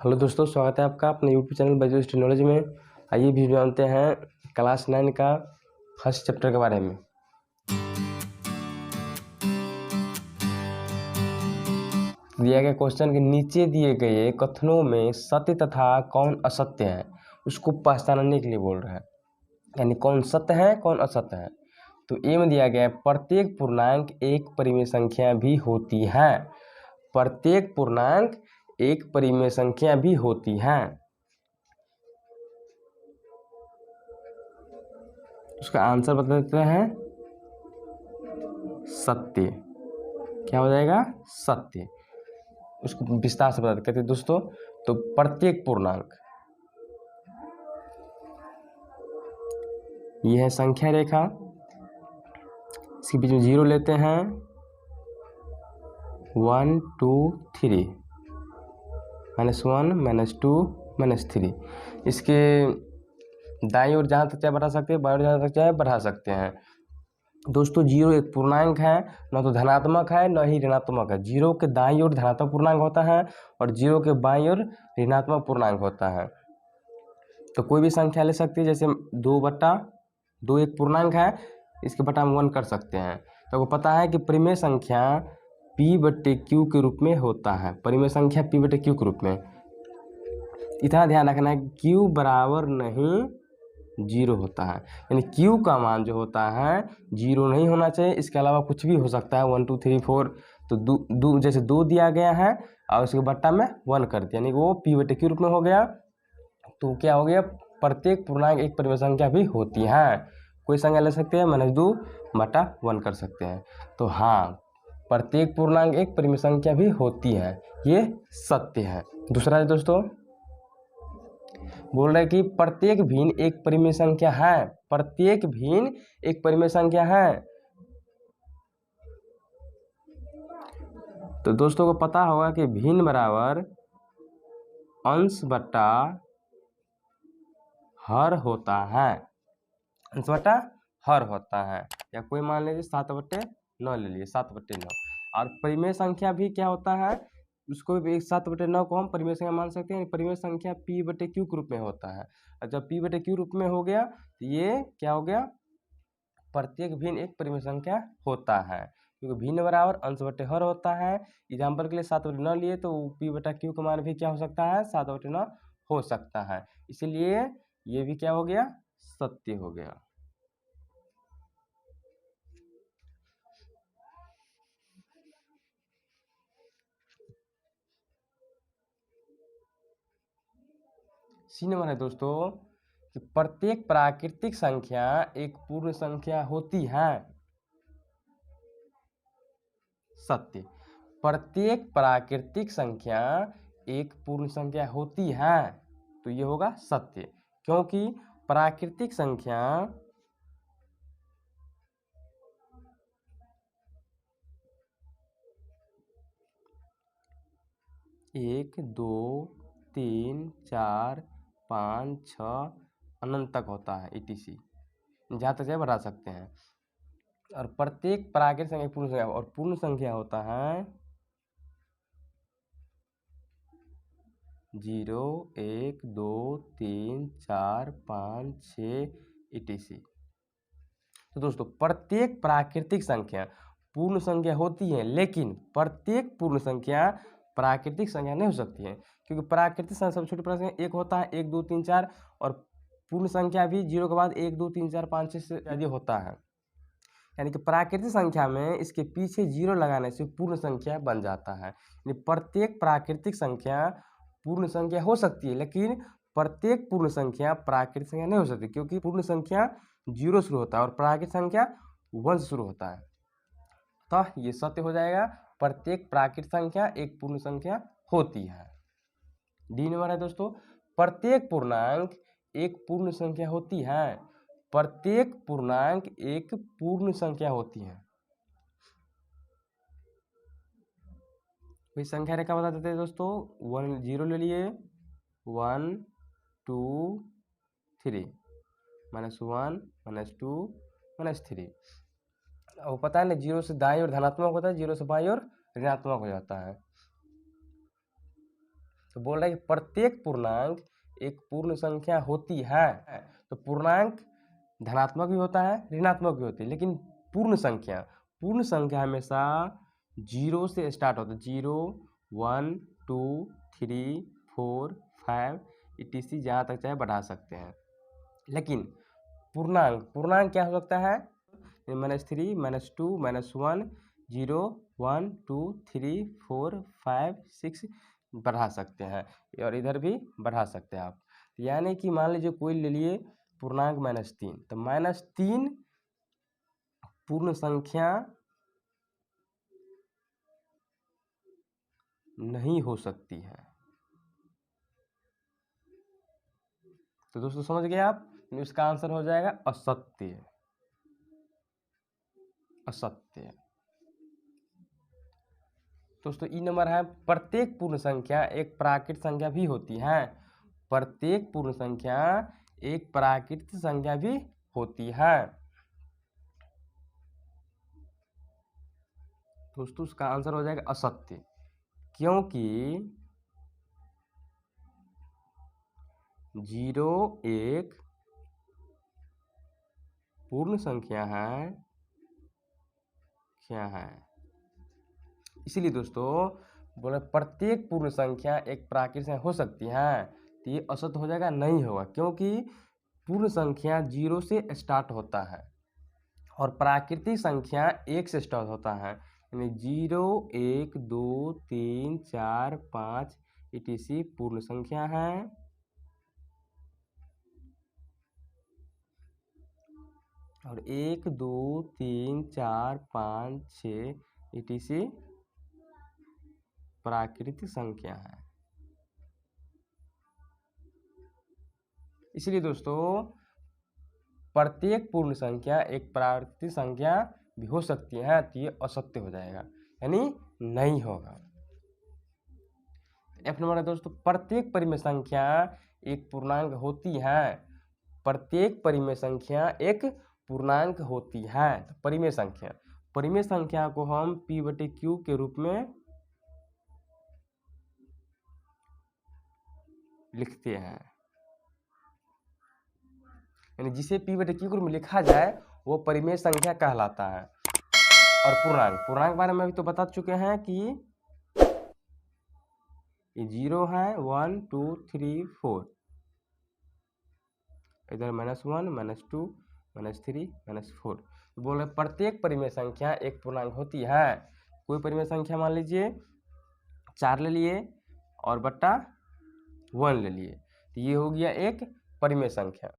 Hello दोस्तों, स्वागत है आपका अपने यूट्यूब चैनल बैचलर्स टेक्नोलॉजी में। आइए भी जानते हैं क्लास 9 का फर्स्ट चैप्टर के बारे में। दिया गया क्वेश्चन के नीचे दिए गए कथनों में सत्य तथा कौन असत्य है, उसको पहचानने के लिए बोल रहे हैं। यानी कौन सत्य है कौन असत्य है। तो ए में दिया गया है प्रत्येक पूर्णांक एक परिमेय संख्या भी होती है। प्रत्येक पूर्णांक एक परिमेय संख्या भी होती है। उसका आंसर बता देते हैं सत्य। क्या हो जाएगा? सत्य। उसको विस्तार से बता देते हैं दोस्तों। तो प्रत्येक पूर्णांक, यह है संख्या रेखा, इसके बीच में 0 लेते हैं, 1 2 3, -1 -2 -3। इसके दाईं ओर जहाँ तक चाहे बढ़ा सकते हैं, बाईं ओर जहाँ तक चाहे बढ़ा सकते हैं। दोस्तों 0 एक पूर्णांक है, न तो धनात्मक है न ही ऋणात्मक है। 0 के दाईं ओर धनात्मक पूर्णांक होता है और 0 के बाईं ओर ऋणात्मक पूर्णांक होता है। तो कोई भी संख्या ले सकते हैं, जैसे 2/2 एक पूर्णांक है, इसके बटा हम 1 कर सकते हैं। तो आपको पता है कि परिमेय संख्या P/Q के रूप में होता है। परिमेय संख्या P/Q के रूप में। इतना ध्यान रखना है कि Q बराबर नहीं 0 होता है, यानी Q का मान जो होता है 0 नहीं होना चाहिए। इसके अलावा कुछ भी हो सकता है, 1 2 3 4। तो जैसे 2 दिया गया है और उसके बट्टा में 1 कर दिया, यानी वो P/Q रूप में हो गया। तो क्या हो गया? प्रत्येक पूर्णांक एक परिमेय संख्या भी होती है। कोई संख्या ले सकते हैं, -2/1 कर सकते हैं। तो हाँ, प्रत्येक पूर्णांक एक परिमेय संख्या भी होती है, ये सत्य है। दूसरा है दोस्तों, बोल रहे हैं कि प्रत्येक भिन्न एक परिमेय संख्या है। प्रत्येक भिन्न एक परिमेय संख्या है। तो दोस्तों को पता होगा कि भिन्न बराबर अंश बट्टा हर होता है। अंश बट्टा हर होता है, या कोई मान लीजिए 7/9 ले लिए, 7/9। और परिमेय संख्या भी क्या होता है, उसको भी 7/9 को हम परिमेय संख्या मान सकते हैं। परिमेय संख्या P/Q के रूप में होता है। और जब P/Q रूप में हो गया तो ये क्या हो गया? प्रत्येक भिन्न एक परिमेय संख्या होता है, क्योंकि भिन्न बराबर अंश बटे हर होता है। एग्जाम्पल के लिए 7/9 लिए तो P/Q का मान भी क्या हो सकता है? 7/9 हो सकता है। इसलिए ये भी क्या हो गया? सत्य हो गया। सी नंबर है दोस्तों कि प्रत्येक प्राकृतिक संख्या एक पूर्ण संख्या होती है। सत्य। प्रत्येक प्राकृतिक संख्या एक पूर्ण संख्या होती है, तो ये होगा सत्य। क्योंकि प्राकृतिक संख्या एक, 2, 3, 4, 5, 6 अनंत तक होता है, etc। जहाँ तक चाहे बढ़ा सकते हैं। और प्रत्येक प्राकृतिक संख्या पूर्ण संख्या, और पूर्ण संख्या होता है 0, 1, 2, 3, 4, 5, 6 etc। तो दोस्तों प्रत्येक प्राकृतिक संख्या पूर्ण संख्या होती है, लेकिन प्रत्येक पूर्ण संख्या प्राकृतिक संख्या नहीं हो सकती है। क्योंकि प्राकृतिक संख्या सबसे छोटी प्राकृतिक संख्या 1 होता है, 1 2 3 4। और पूर्ण संख्या भी 0 के बाद 1 2 3 4 5 6 से अधिक होता है। यानी कि प्राकृतिक संख्या में इसके पीछे 0 लगाने से पूर्ण संख्या बन जाता है। यानी प्रत्येक प्राकृतिक संख्या पूर्ण संख्या हो सकती है, लेकिन प्रत्येक पूर्ण संख्या प्राकृतिक संख्या नहीं हो सकती, क्योंकि पूर्ण संख्या 0 शुरू होता है और प्राकृतिक संख्या 1 से शुरू होता है। तो ये सत्य हो जाएगा, प्रत्येक प्राकृतिक संख्या एक पूर्ण संख्या होती है। डी नंबर है दोस्तों, प्रत्येक पूर्णांक एक पूर्ण संख्या होती है। प्रत्येक पूर्णांक एक पूर्ण संख्या होती है। कोई संख्या रेखा बता देते हैं दोस्तों। 1 0 ले लिए, 1 2 3, -1 -2 -3। और पता है ना, 0 से दाईं ओर धनात्मक होता है, 0 से बाईं ओर ऋणात्मक हो जाता है। तो बोल रहा है कि प्रत्येक पूर्णांक एक पूर्ण संख्या होती है। तो पूर्णांक धनात्मक भी होता है, ऋणात्मक भी होती है, लेकिन पूर्ण संख्या हमेशा 0 से स्टार्ट होता है। 0, 1, 2, 3, 4, 5 etc जहाँ तक चाहे बढ़ा सकते हैं। लेकिन पूर्णांक क्या हो सकता है? -3, -2, -1, 0, 1, 2, 3, 4, 5, 6 बढ़ा सकते हैं, और इधर भी बढ़ा सकते हैं आप। यानी कि मान लीजिए कोई ले लिए पूर्णांक -3, तो -3 पूर्ण संख्या नहीं हो सकती है। तो दोस्तों समझ गए आप, इसका आंसर हो जाएगा असत्य। असत्य। दोस्तों ई नंबर है, प्रत्येक पूर्ण संख्या एक प्राकृत संख्या भी होती है। प्रत्येक पूर्ण संख्या एक प्राकृत संख्या भी होती है। दोस्तों उसका आंसर हो जाएगा असत्य, क्योंकि 0 एक पूर्ण संख्या है, क्या है? इसीलिए दोस्तों बोले प्रत्येक पूर्ण संख्या एक प्राकृत संख्या हो सकती है, तो ये असत्य हो जाएगा, नहीं होगा, क्योंकि पूर्ण संख्या 0 से स्टार्ट होता है और प्राकृतिक संख्या 1 से स्टार्ट होता है। यानी 0, 1, 2, 3, 4, 5 etc पूर्ण संख्या है, और 1, 2, 3, 4, 5, 6 etc प्राकृतिक संख्या है। इसलिए दोस्तों प्रत्येक पूर्ण संख्या एक प्राकृतिक संख्या भी हो सकती है, तो ये असत्य हो जाएगा, यानी नहीं होगा। F नंबर है दोस्तों, प्रत्येक परिमेय संख्या एक पूर्णांक होती है। प्रत्येक परिमेय संख्या एक पूर्णांक होती है। तो परिमेय संख्या को हम P/Q के रूप में लिखते हैं, यानी जिसे P/Q के रूप में लिखा जाए वो परिमेय संख्या कहलाता है। और पूर्णांक बारे में अभी तो बता चुके हैं कि ये 0 है, 1, 2, 3, 4, इधर -1, -2, -3, -4। तो बोल रहे प्रत्येक परिमेय संख्या एक पूर्णांक होती है। कोई परिमेय संख्या मान लीजिए 4 ले लिए और बट्टा 1 ले लिए, तो ये हो गया एक परिमेय संख्या।